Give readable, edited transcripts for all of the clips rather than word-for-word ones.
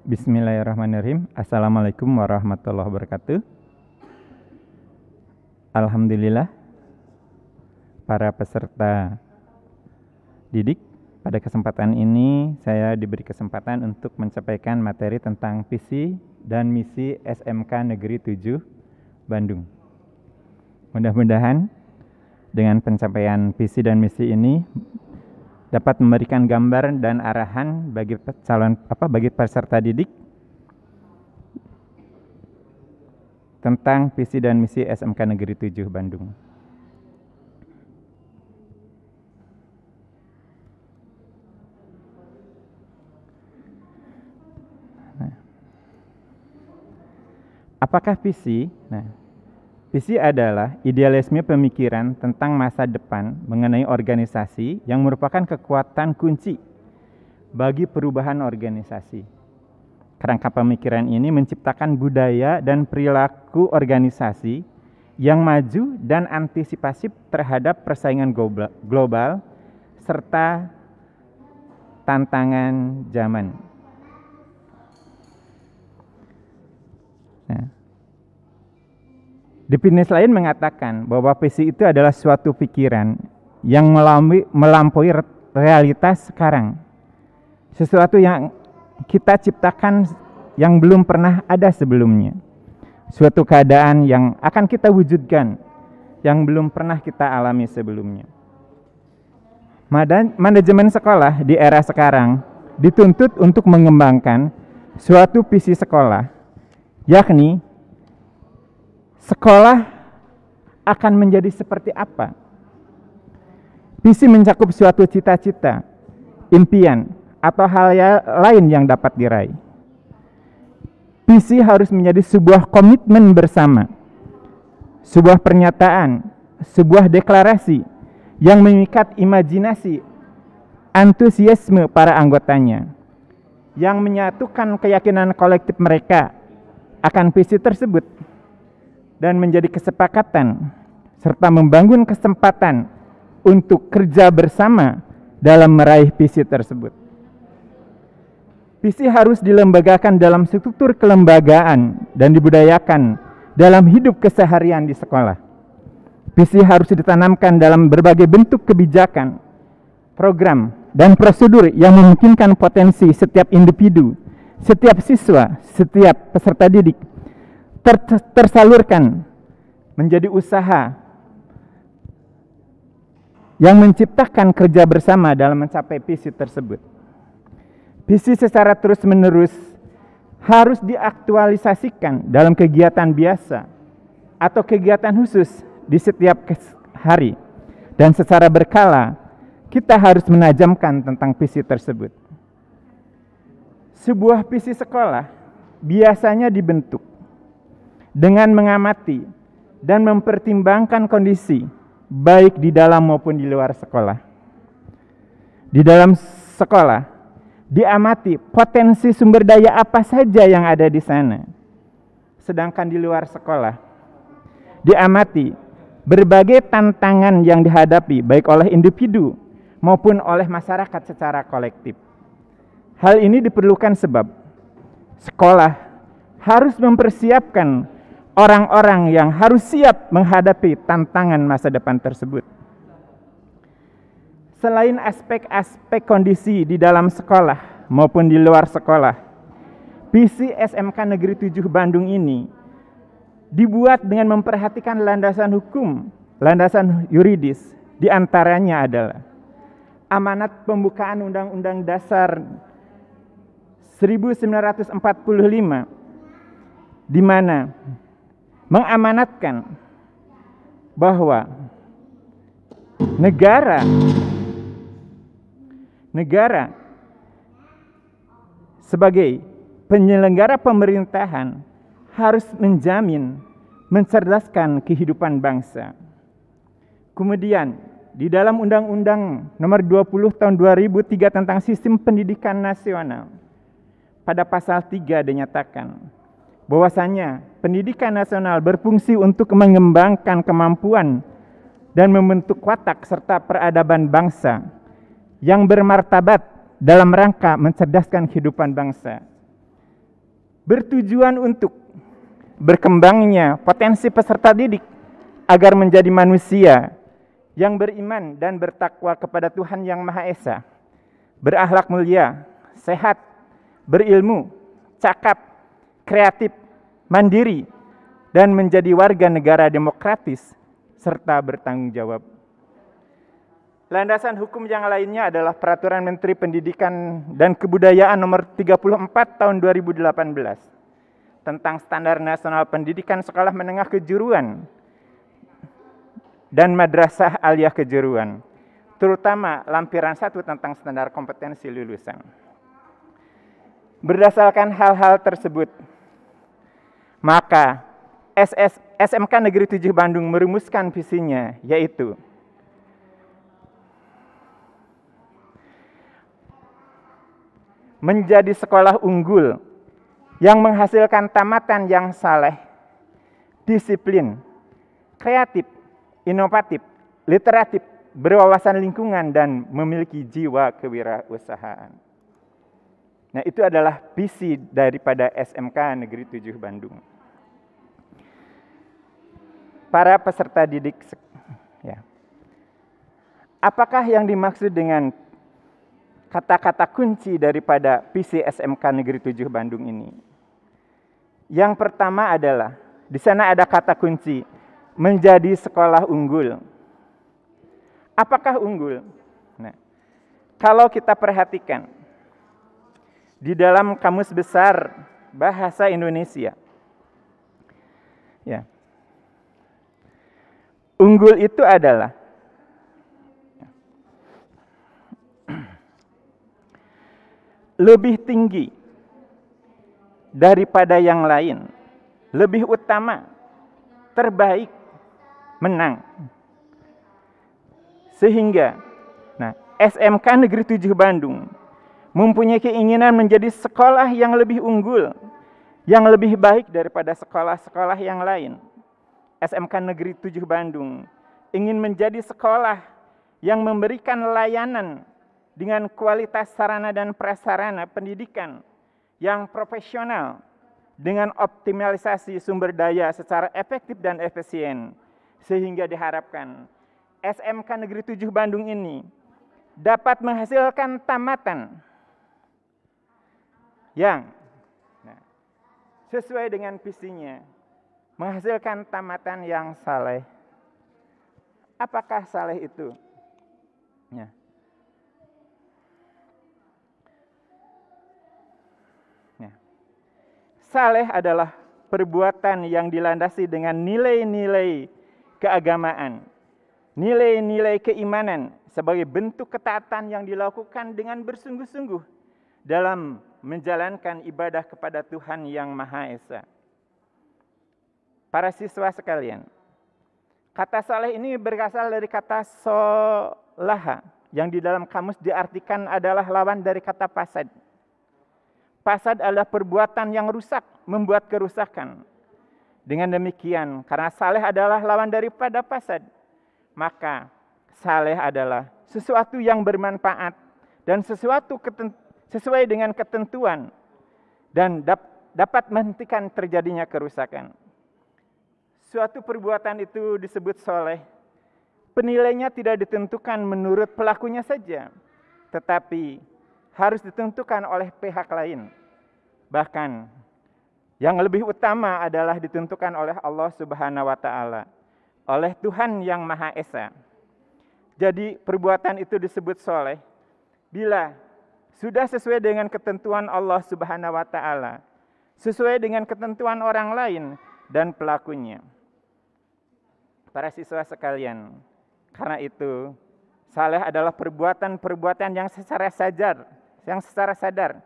Bismillahirrahmanirrahim. Assalamualaikum warahmatullahi wabarakatuh. Alhamdulillah, para peserta didik, pada kesempatan ini saya diberi kesempatan untuk menyampaikan materi tentang visi dan misi SMK Negeri 7 Bandung. Mudah-mudahan dengan pencapaian visi dan misi ini dapat memberikan gambar dan arahan bagi bagi peserta didik tentang visi dan misi SMK Negeri 7 Bandung. Apakah visi? Visi adalah idealisme pemikiran tentang masa depan mengenai organisasi yang merupakan kekuatan kunci bagi perubahan organisasi. Kerangka pemikiran ini menciptakan budaya dan perilaku organisasi yang maju dan antisipatif terhadap persaingan global serta tantangan zaman. Definisi lain mengatakan bahwa visi itu adalah suatu pikiran yang melampaui realitas sekarang. Sesuatu yang kita ciptakan yang belum pernah ada sebelumnya. Suatu keadaan yang akan kita wujudkan yang belum pernah kita alami sebelumnya. Manajemen sekolah di era sekarang dituntut untuk mengembangkan suatu visi sekolah, yakni sekolah akan menjadi seperti apa? Visi mencakup suatu cita-cita, impian, atau hal lain yang dapat diraih. Visi harus menjadi sebuah komitmen bersama, sebuah pernyataan, sebuah deklarasi yang mengikat imajinasi, antusiasme para anggotanya, yang menyatukan keyakinan kolektif mereka akan visi tersebut dan menjadi kesepakatan serta membangun kesempatan untuk kerja bersama dalam meraih visi tersebut. Visi harus dilembagakan dalam struktur kelembagaan dan dibudayakan dalam hidup keseharian di sekolah. Visi harus ditanamkan dalam berbagai bentuk kebijakan, program, dan prosedur yang memungkinkan potensi setiap individu, setiap siswa, setiap peserta didik tersalurkan menjadi usaha yang menciptakan kerja bersama dalam mencapai visi tersebut. Visi secara terus-menerus harus diaktualisasikan dalam kegiatan biasa atau kegiatan khusus di setiap hari, dan secara berkala kita harus menajamkan tentang visi tersebut. Sebuah visi sekolah biasanya dibentuk dengan mengamati dan mempertimbangkan kondisi baik di dalam maupun di luar sekolah. Di dalam sekolah diamati potensi sumber daya apa saja yang ada di sana. Sedangkan di luar sekolah diamati berbagai tantangan yang dihadapi baik oleh individu maupun oleh masyarakat secara kolektif. Hal ini diperlukan sebab sekolah harus mempersiapkan orang-orang yang harus siap menghadapi tantangan masa depan tersebut. Selain aspek-aspek kondisi di dalam sekolah maupun di luar sekolah, visi SMK Negeri 7 Bandung ini dibuat dengan memperhatikan landasan hukum, landasan yuridis, di antaranya adalah amanat pembukaan Undang-Undang Dasar 1945, di mana mengamanatkan bahwa negara sebagai penyelenggara pemerintahan harus menjamin mencerdaskan kehidupan bangsa. Kemudian di dalam Undang-Undang Nomor 20 Tahun 2003 tentang Sistem Pendidikan Nasional, pada pasal 3 dinyatakan bahwasanya pendidikan nasional berfungsi untuk mengembangkan kemampuan dan membentuk watak serta peradaban bangsa yang bermartabat dalam rangka mencerdaskan kehidupan bangsa. bertujuan untuk berkembangnya potensi peserta didik agar menjadi manusia yang beriman dan bertakwa kepada Tuhan Yang Maha Esa, berakhlak mulia, sehat, berilmu, cakap, kreatif, mandiri, dan menjadi warga negara demokratis serta bertanggung jawab. Landasan hukum yang lainnya adalah Peraturan Menteri Pendidikan dan Kebudayaan Nomor 34 Tahun 2018 tentang Standar Nasional Pendidikan Sekolah Menengah Kejuruan dan Madrasah Aliyah Kejuruan, terutama lampiran 1 tentang standar kompetensi lulusan. Berdasarkan hal-hal tersebut, maka SMK Negeri 7 Bandung merumuskan visinya, yaitu menjadi sekolah unggul yang menghasilkan tamatan yang saleh, disiplin, kreatif, inovatif, literatif, berwawasan lingkungan, dan memiliki jiwa kewirausahaan. Nah, itu adalah visi daripada SMK Negeri 7 Bandung. Para peserta didik, ya. Apakah yang dimaksud dengan kata-kata kunci daripada visi SMK Negeri 7 Bandung ini? Yang pertama adalah, di sana ada kata kunci, menjadi sekolah unggul. Apakah unggul? Nah, kalau kita perhatikan, di dalam Kamus Besar Bahasa Indonesia, ya, unggul itu adalah lebih tinggi daripada yang lain, lebih utama, terbaik, menang. Sehingga, nah, SMK Negeri 7 Bandung mempunyai keinginan menjadi sekolah yang lebih unggul, yang lebih baik daripada sekolah-sekolah yang lain. SMK Negeri 7 Bandung ingin menjadi sekolah yang memberikan layanan dengan kualitas sarana dan prasarana pendidikan yang profesional dengan optimalisasi sumber daya secara efektif dan efisien, sehingga diharapkan SMK Negeri 7 Bandung ini dapat menghasilkan tamatan yang sesuai dengan visinya, menghasilkan tamatan yang saleh. Apakah saleh itu? Ya. Saleh adalah perbuatan yang dilandasi dengan nilai-nilai keagamaan, nilai-nilai keimanan sebagai bentuk ketaatan yang dilakukan dengan bersungguh-sungguh dalam menjalankan ibadah kepada Tuhan Yang Maha Esa. Para siswa sekalian, kata saleh ini berasal dari kata solaha, yang di dalam kamus diartikan adalah lawan dari kata fasad. Fasad adalah perbuatan yang rusak, membuat kerusakan. Dengan demikian, karena saleh adalah lawan daripada fasad, maka saleh adalah sesuatu yang bermanfaat dan sesuatu sesuai dengan ketentuan dan dapat menghentikan terjadinya kerusakan. Suatu perbuatan itu disebut soleh. Penilainya tidak ditentukan menurut pelakunya saja, tetapi harus ditentukan oleh pihak lain. Bahkan yang lebih utama adalah ditentukan oleh Allah Subhanahu wa Ta'ala, oleh Tuhan Yang Maha Esa. Jadi perbuatan itu disebut soleh bila sudah sesuai dengan ketentuan Allah Subhanahu wa Ta'ala, sesuai dengan ketentuan orang lain dan pelakunya. Para siswa sekalian, karena itu saleh adalah perbuatan-perbuatan yang secara sadar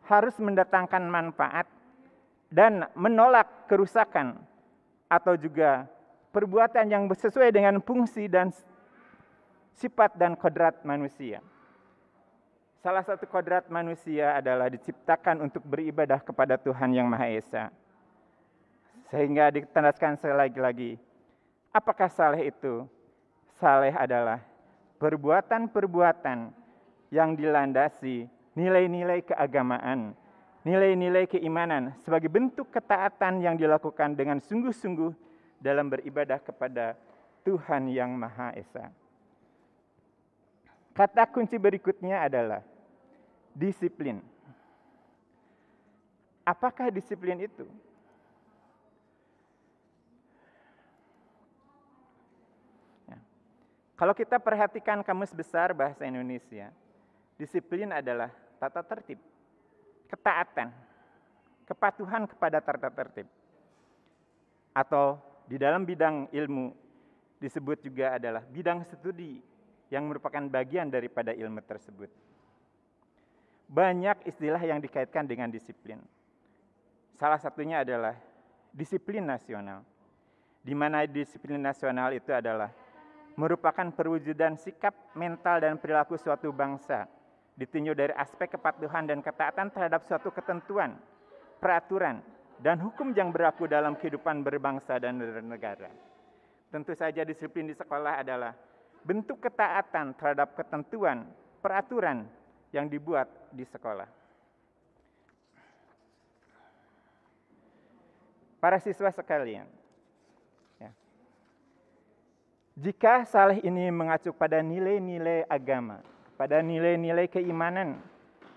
harus mendatangkan manfaat dan menolak kerusakan, atau juga perbuatan yang sesuai dengan fungsi dan sifat dan kodrat manusia. Salah satu kodrat manusia adalah diciptakan untuk beribadah kepada Tuhan Yang Maha Esa. Sehingga ditandaskan lagi, apakah saleh itu? Saleh adalah perbuatan-perbuatan yang dilandasi nilai-nilai keagamaan, nilai-nilai keimanan sebagai bentuk ketaatan yang dilakukan dengan sungguh-sungguh dalam beribadah kepada Tuhan yang Maha Esa. Kata kunci berikutnya adalah disiplin. Apakah disiplin itu? Kalau kita perhatikan Kamus Besar Bahasa Indonesia, disiplin adalah tata tertib, ketaatan, kepatuhan kepada tata tertib. Atau di dalam bidang ilmu disebut juga adalah bidang studi yang merupakan bagian daripada ilmu tersebut. Banyak istilah yang dikaitkan dengan disiplin. Salah satunya adalah disiplin nasional, di mana disiplin nasional itu adalah merupakan perwujudan sikap mental dan perilaku suatu bangsa, ditinjau dari aspek kepatuhan dan ketaatan terhadap suatu ketentuan, peraturan, dan hukum yang berlaku dalam kehidupan berbangsa dan bernegara. Tentu saja disiplin di sekolah adalah bentuk ketaatan terhadap ketentuan, peraturan yang dibuat di sekolah. Para siswa sekalian, jika saleh ini mengacu pada nilai-nilai agama, pada nilai-nilai keimanan,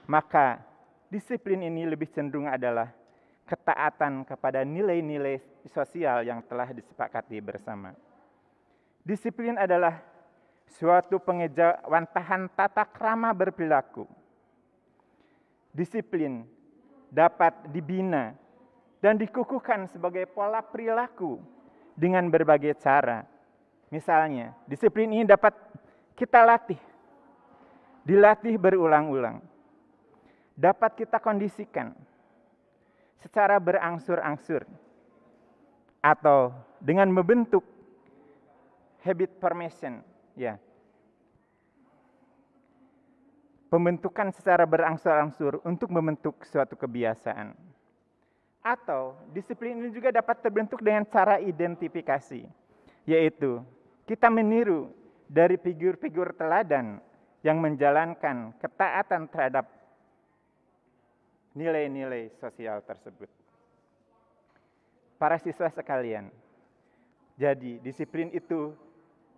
maka disiplin ini lebih cenderung adalah ketaatan kepada nilai-nilai sosial yang telah disepakati bersama. Disiplin adalah suatu pengejawantahan tata krama berperilaku. Disiplin dapat dibina dan dikukuhkan sebagai pola perilaku dengan berbagai cara. Misalnya, disiplin ini dapat kita latih, dilatih berulang-ulang. Dapat kita kondisikan secara berangsur-angsur atau dengan membentuk habit formation, ya. Pembentukan secara berangsur-angsur untuk membentuk suatu kebiasaan. Atau disiplin ini juga dapat terbentuk dengan cara identifikasi, yaitu kita meniru dari figur-figur teladan yang menjalankan ketaatan terhadap nilai-nilai sosial tersebut. Para siswa sekalian, jadi disiplin itu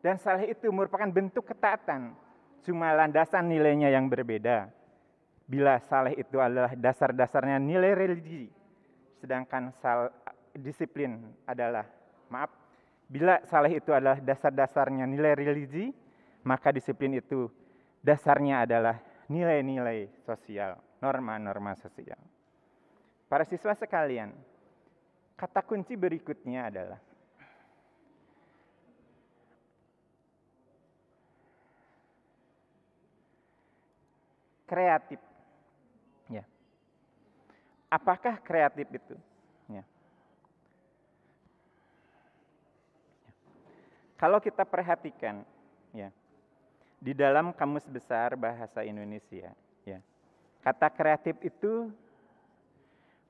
dan saleh itu merupakan bentuk ketaatan, cuma landasan nilainya yang berbeda. Bila saleh itu adalah dasar-dasarnya nilai religi, sedangkan disiplin adalah, bila saleh itu adalah dasar-dasarnya nilai religi, maka disiplin itu dasarnya adalah nilai-nilai sosial, norma-norma sosial. Para siswa sekalian, kata kunci berikutnya adalah kreatif. Ya. Apakah kreatif itu? Ya. Kalau kita perhatikan, ya, di dalam Kamus Besar Bahasa Indonesia, ya, kata kreatif itu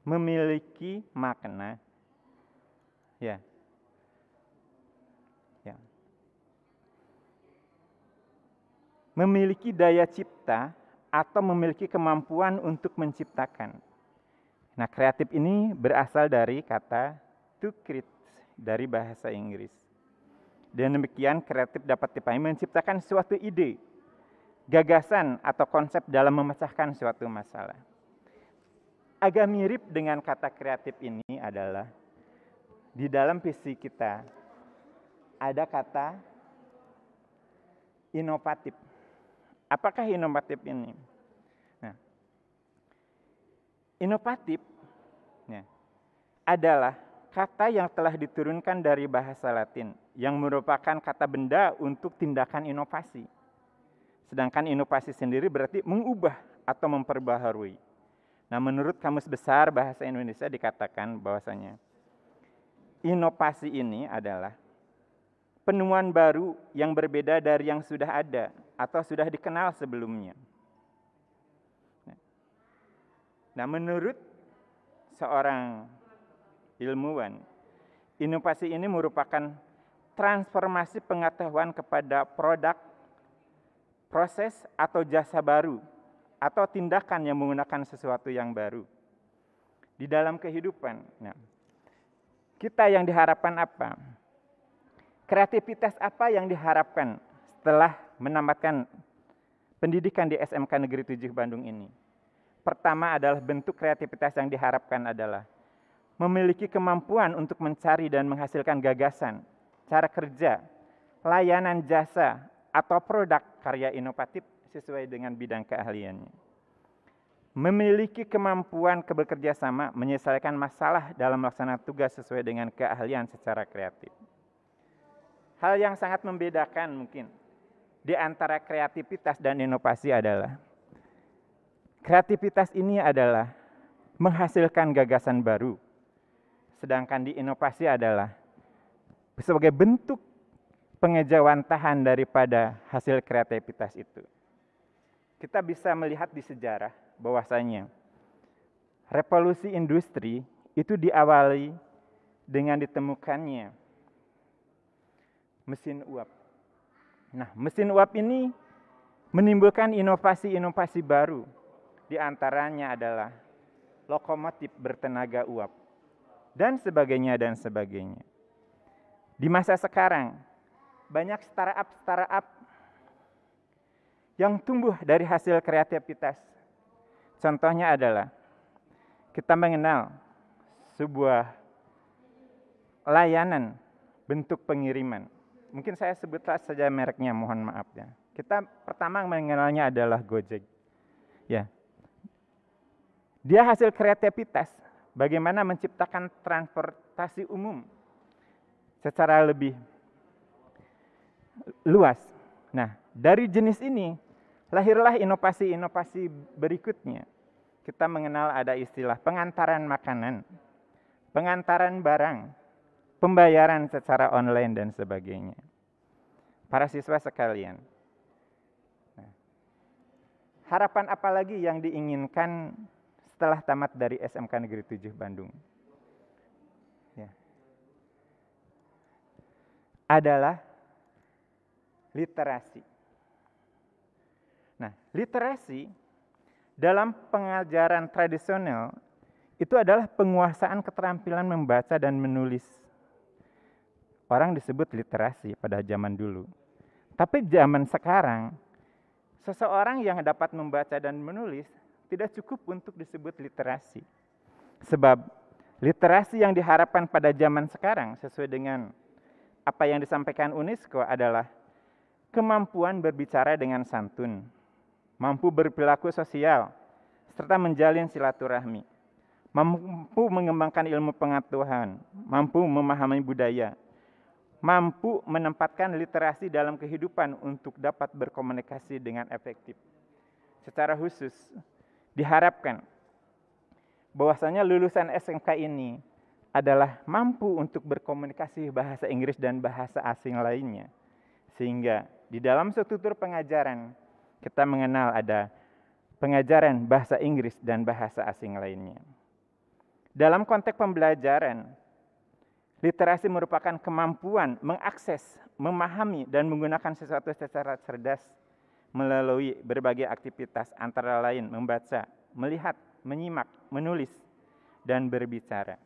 memiliki makna, ya, memiliki daya cipta atau memiliki kemampuan untuk menciptakan. Nah, kreatif ini berasal dari kata to create dari bahasa Inggris. Dan demikian kreatif dapat dipahami menciptakan suatu ide, gagasan atau konsep dalam memecahkan suatu masalah. Agak mirip dengan kata kreatif ini adalah di dalam fisik kita ada kata inovatif. Apakah inovatif ini? Nah, inovatif ya, adalah kata yang telah diturunkan dari bahasa Latin yang merupakan kata benda untuk tindakan inovasi. Sedangkan inovasi sendiri berarti mengubah atau memperbaharui. Nah, menurut Kamus Besar Bahasa Indonesia dikatakan bahwasanya inovasi ini adalah penemuan baru yang berbeda dari yang sudah ada atau sudah dikenal sebelumnya. Nah, menurut seorang ilmuwan, inovasi ini merupakan transformasi pengetahuan kepada produk, proses atau jasa baru, atau tindakan yang menggunakan sesuatu yang baru. di dalam kehidupan. Nah, kita yang diharapkan apa? Kreativitas apa yang diharapkan setelah menamatkan pendidikan di SMK Negeri 7 Bandung ini? Pertama adalah bentuk kreativitas yang diharapkan adalah memiliki kemampuan untuk mencari dan menghasilkan gagasan, cara kerja, layanan jasa, atau produk karya inovatif sesuai dengan bidang keahliannya. Memiliki kemampuan bekerja sama, menyelesaikan masalah dalam melaksanakan tugas sesuai dengan keahlian secara kreatif. Hal yang sangat membedakan mungkin di antara kreativitas dan inovasi adalah kreativitas ini adalah menghasilkan gagasan baru, sedangkan di inovasi adalah sebagai bentuk pengejawantahan daripada hasil kreativitas itu. Kita bisa melihat di sejarah bahwasanya revolusi industri itu diawali dengan ditemukannya mesin uap. Nah, mesin uap ini menimbulkan inovasi-inovasi baru. Di antaranya adalah lokomotif bertenaga uap dan sebagainya dan sebagainya. Di masa sekarang banyak startup yang tumbuh dari hasil kreativitas. Contohnya adalah kita mengenal sebuah layanan bentuk pengiriman. Mungkin saya sebut saja mereknya, mohon maaf ya. Kita pertama mengenalnya adalah Gojek. Ya. Dia hasil kreativitas bagaimana menciptakan transportasi umum secara lebih luas. Nah, dari jenis ini lahirlah inovasi-inovasi berikutnya. Kita mengenal ada istilah pengantaran makanan, pengantaran barang, pembayaran secara online dan sebagainya. Para siswa sekalian, harapan apa lagi yang diinginkan setelah tamat dari SMK Negeri 7 Bandung? Ya. Adalah literasi. Nah, literasi dalam pengajaran tradisional itu adalah penguasaan keterampilan membaca dan menulis. Orang disebut literasi pada zaman dulu. Tapi zaman sekarang, seseorang yang dapat membaca dan menulis tidak cukup untuk disebut literasi. Sebab literasi yang diharapkan pada zaman sekarang sesuai dengan apa yang disampaikan UNESCO adalah kemampuan berbicara dengan santun, mampu berperilaku sosial, serta menjalin silaturahmi, mampu mengembangkan ilmu pengetahuan, mampu memahami budaya, mampu menempatkan literasi dalam kehidupan untuk dapat berkomunikasi dengan efektif. Secara khusus, diharapkan bahwasanya lulusan SMK ini adalah mampu untuk berkomunikasi bahasa Inggris dan bahasa asing lainnya. Sehingga di dalam struktur pengajaran, kita mengenal ada pengajaran bahasa Inggris dan bahasa asing lainnya. Dalam konteks pembelajaran, literasi merupakan kemampuan mengakses, memahami, dan menggunakan sesuatu secara cerdas melalui berbagai aktivitas antara lain membaca, melihat, menyimak, menulis, dan berbicara.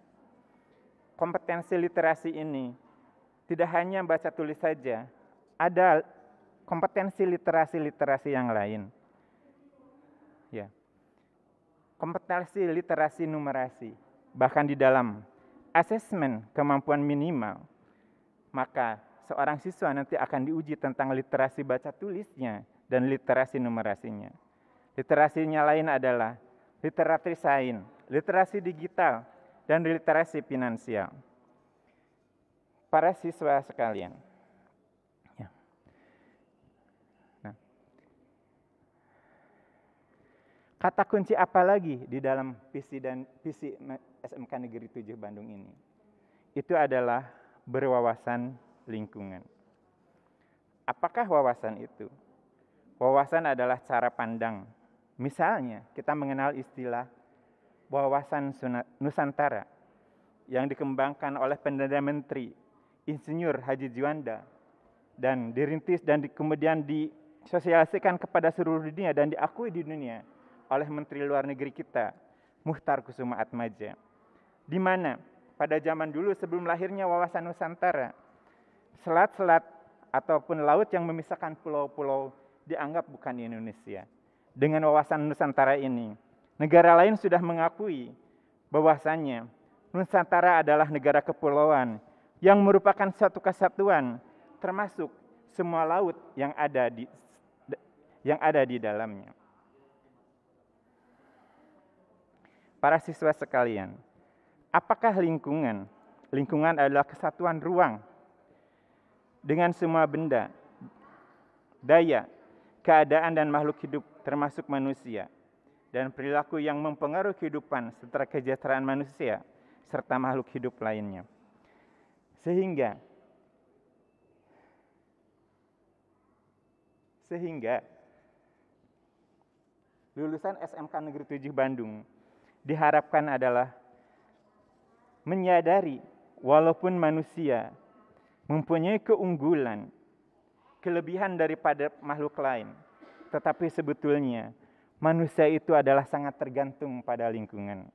Kompetensi literasi ini tidak hanya baca tulis saja, ada kompetensi literasi yang lain. Ya. Kompetensi literasi numerasi, bahkan di dalam asesmen kemampuan minimal, maka seorang siswa nanti akan diuji tentang literasi baca tulisnya dan literasi numerasinya. Literasinya lain adalah literasi sains, literasi digital, dan literasi finansial. Para siswa sekalian, ya. Nah, kata kunci apa lagi di dalam visi SMK Negeri 7 Bandung ini? Itu adalah berwawasan lingkungan. Apakah wawasan itu? Wawasan adalah cara pandang. Misalnya, kita mengenal istilah wawasan Nusantara yang dikembangkan oleh Perdana Menteri Insinyur Haji Juanda dan dirintis dan kemudian disosialisasikan kepada seluruh dunia dan diakui di dunia oleh Menteri Luar Negeri kita, Muchtar Kusuma Atmaja. di mana pada zaman dulu sebelum lahirnya wawasan Nusantara, selat-selat ataupun laut yang memisahkan pulau-pulau dianggap bukan Indonesia. Dengan wawasan Nusantara ini, negara lain sudah mengakui bahwasannya Nusantara adalah negara kepulauan yang merupakan suatu kesatuan, termasuk semua laut yang ada di dalamnya. Para siswa sekalian, apakah lingkungan? Lingkungan adalah kesatuan ruang dengan semua benda, daya, keadaan dan makhluk hidup termasuk manusia, dan perilaku yang mempengaruhi kehidupan serta kesejahteraan manusia serta makhluk hidup lainnya. Sehingga lulusan SMK Negeri 7 Bandung diharapkan adalah menyadari walaupun manusia mempunyai keunggulan, kelebihan daripada makhluk lain, tetapi sebetulnya manusia itu adalah sangat tergantung pada lingkungan.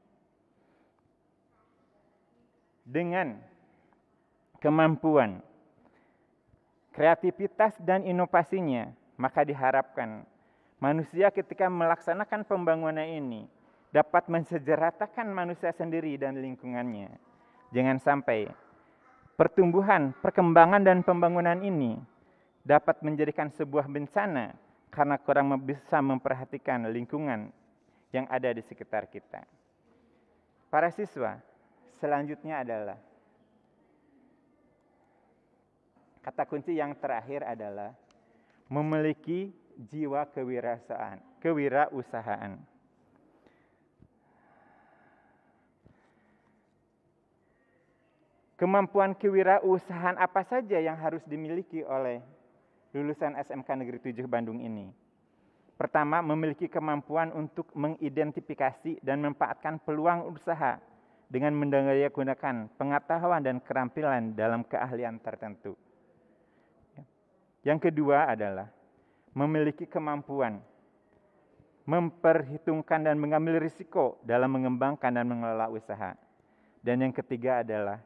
Dengan kemampuan, kreativitas dan inovasinya, maka diharapkan manusia ketika melaksanakan pembangunan ini dapat mensejahterakan manusia sendiri dan lingkungannya. Jangan sampai pertumbuhan, perkembangan dan pembangunan ini dapat menjadikan sebuah bencana karena kurang bisa memperhatikan lingkungan yang ada di sekitar kita. Para siswa, selanjutnya adalah kata kunci yang terakhir adalah memiliki jiwa kewirausahaan. Kemampuan kewirausahaan apa saja yang harus dimiliki oleh lulusan SMK Negeri 7 Bandung ini? Pertama, memiliki kemampuan untuk mengidentifikasi dan memanfaatkan peluang usaha dengan mendayagunakan pengetahuan dan keterampilan dalam keahlian tertentu. Yang kedua adalah memiliki kemampuan memperhitungkan dan mengambil risiko dalam mengembangkan dan mengelola usaha. Dan yang ketiga adalah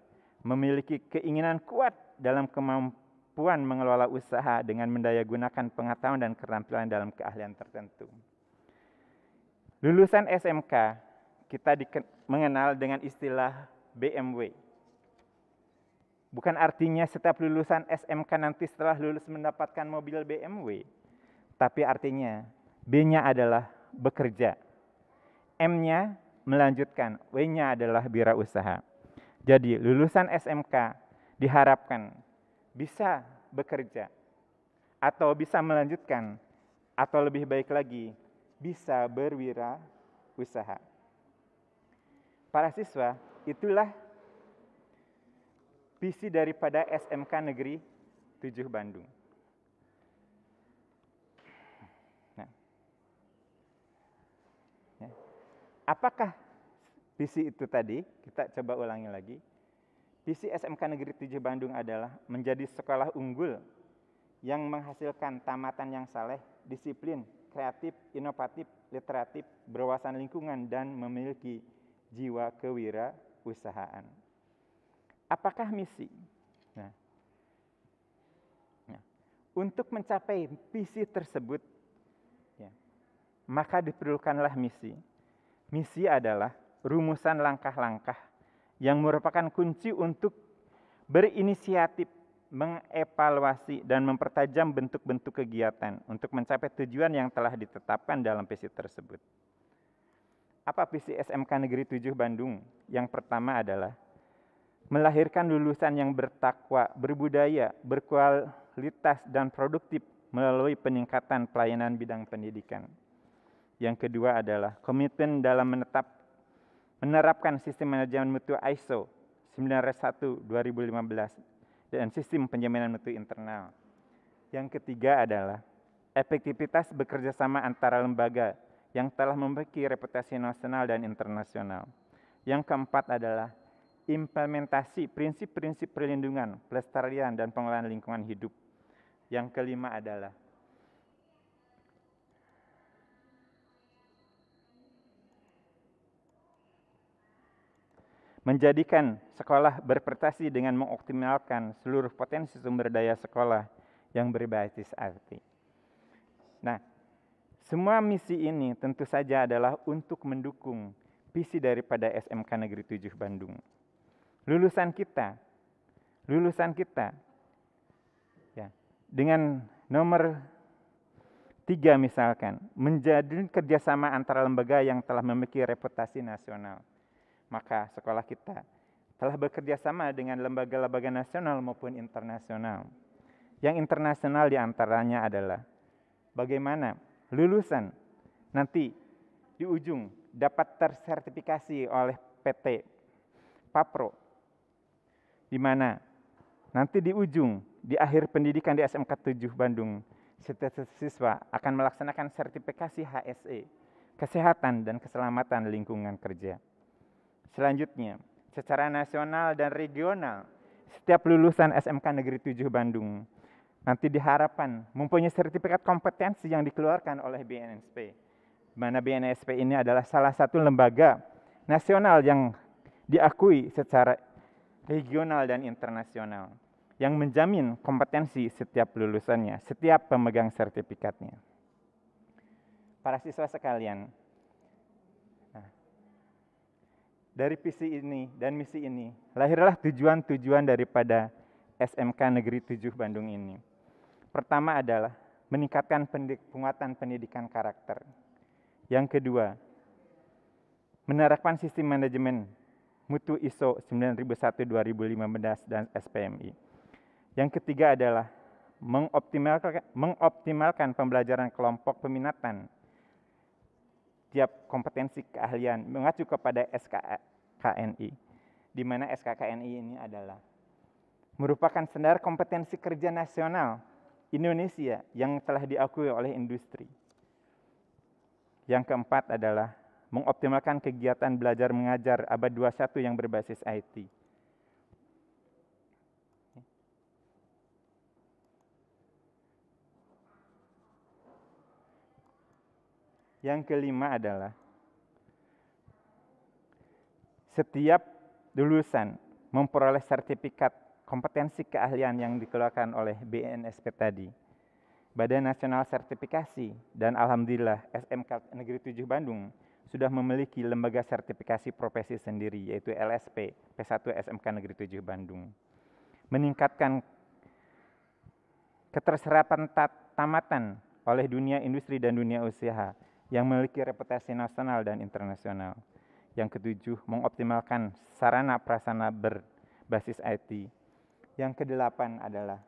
memiliki keinginan kuat dalam kemampuan mengelola usaha dengan mendayagunakan pengetahuan dan keterampilan dalam keahlian tertentu. Lulusan SMK kita mengenal dengan istilah BMW. Bukan artinya setiap lulusan SMK nanti setelah lulus mendapatkan mobil BMW, tapi artinya B-nya adalah bekerja, M-nya melanjutkan, W-nya adalah wirausaha. Jadi lulusan SMK diharapkan bisa bekerja atau bisa melanjutkan atau lebih baik lagi bisa berwirausaha. Para siswa, itulah visi daripada SMK Negeri 7 Bandung. Nah, ya. Apakah visi itu tadi? Kita coba ulangi lagi. Visi SMK Negeri 7 Bandung adalah menjadi sekolah unggul yang menghasilkan tamatan yang saleh, disiplin, kreatif, inovatif, literatif, berwawasan lingkungan, dan memiliki jiwa kewirausahaan. Apakah misi? Nah, untuk mencapai visi tersebut, ya, maka diperlukanlah misi. Misi adalah rumusan langkah-langkah yang merupakan kunci untuk berinisiatif, mengevaluasi, dan mempertajam bentuk-bentuk kegiatan untuk mencapai tujuan yang telah ditetapkan dalam visi tersebut. Apa visi SMK Negeri 7 Bandung? Yang pertama adalah melahirkan lulusan yang bertakwa, berbudaya, berkualitas, dan produktif melalui peningkatan pelayanan bidang pendidikan. Yang kedua adalah komitmen dalam menerapkan sistem manajemen mutu ISO 9001/2015 dan sistem penjaminan mutu internal. Yang ketiga adalah efektivitas bekerja sama antara lembaga yang telah memiliki reputasi nasional dan internasional. Yang keempat adalah implementasi prinsip-prinsip perlindungan, pelestarian, dan pengelolaan lingkungan hidup. Yang kelima adalah menjadikan sekolah berprestasi dengan mengoptimalkan seluruh potensi sumber daya sekolah yang berbasis IT. Nah, semua misi ini tentu saja adalah untuk mendukung visi daripada SMK Negeri 7 Bandung. Lulusan kita ya, dengan nomor 3 misalkan, menjadi kerjasama antara lembaga yang telah memiliki reputasi nasional. Maka sekolah kita telah bekerja sama dengan lembaga-lembaga nasional maupun internasional. Yang internasional diantaranya adalah bagaimana lulusan nanti di ujung dapat tersertifikasi oleh PT Papro, di mana nanti di ujung, di akhir pendidikan di SMK 7 Bandung, setiap siswa akan melaksanakan sertifikasi HSE, Kesehatan dan Keselamatan Lingkungan Kerja. Selanjutnya, secara nasional dan regional, setiap lulusan SMK Negeri 7 Bandung nanti diharapkan mempunyai sertifikat kompetensi yang dikeluarkan oleh BNSP. Di mana BNSP ini adalah salah satu lembaga nasional yang diakui secara regional dan internasional, yang menjamin kompetensi setiap lulusannya, setiap pemegang sertifikatnya. Para siswa sekalian, dari visi ini dan misi ini, lahirlah tujuan-tujuan daripada SMK Negeri 7 Bandung ini. Pertama adalah meningkatkan penguatan pendidikan karakter. Yang kedua, menerapkan sistem manajemen mutu ISO 9001-2015 dan SPMI. Yang ketiga adalah mengoptimalkan pembelajaran kelompok peminatan tiap kompetensi keahlian mengacu kepada SKKNI, di mana SKKNI ini adalah merupakan standar kompetensi kerja nasional Indonesia yang telah diakui oleh industri. Yang keempat adalah mengoptimalkan kegiatan belajar mengajar abad 21 yang berbasis IT. Yang kelima adalah setiap lulusan memperoleh sertifikat kompetensi keahlian yang dikeluarkan oleh BNSP tadi, Badan Nasional Sertifikasi, dan alhamdulillah SMK Negeri 7 Bandung sudah memiliki lembaga sertifikasi profesi sendiri, yaitu LSP P1 SMK Negeri 7 Bandung. Meningkatkan keterserapan tamatan oleh dunia industri dan dunia usaha yang memiliki reputasi nasional dan internasional. Yang ketujuh, mengoptimalkan sarana prasarana berbasis IT. Yang kedelapan adalah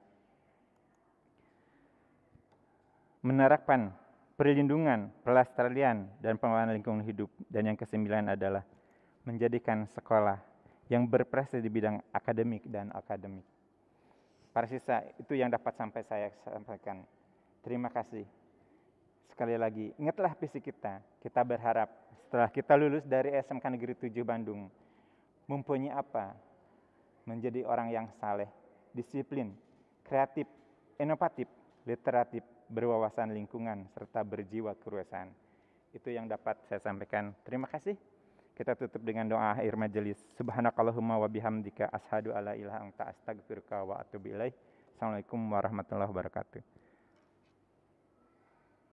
menerapkan perlindungan, pelestarian, dan pengelolaan lingkungan hidup. Dan yang kesembilan adalah menjadikan sekolah yang berprestasi di bidang akademik dan akademik. Para siswa, itu yang dapat saya sampaikan. Terima kasih. Sekali lagi, ingatlah visi kita. Kita berharap setelah kita lulus dari SMK Negeri 7 Bandung, mempunyai apa? Menjadi orang yang saleh, disiplin, kreatif, inovatif, literatif, berwawasan lingkungan, serta berjiwa kewirausahaan. Itu yang dapat saya sampaikan. Terima kasih. Kita tutup dengan doa akhir majelis. Subhanakallahumma wa bihamdika asyhadu alla ilaha illa anta astaghfiruka wa atubu ilaik. Assalamualaikum warahmatullahi wabarakatuh.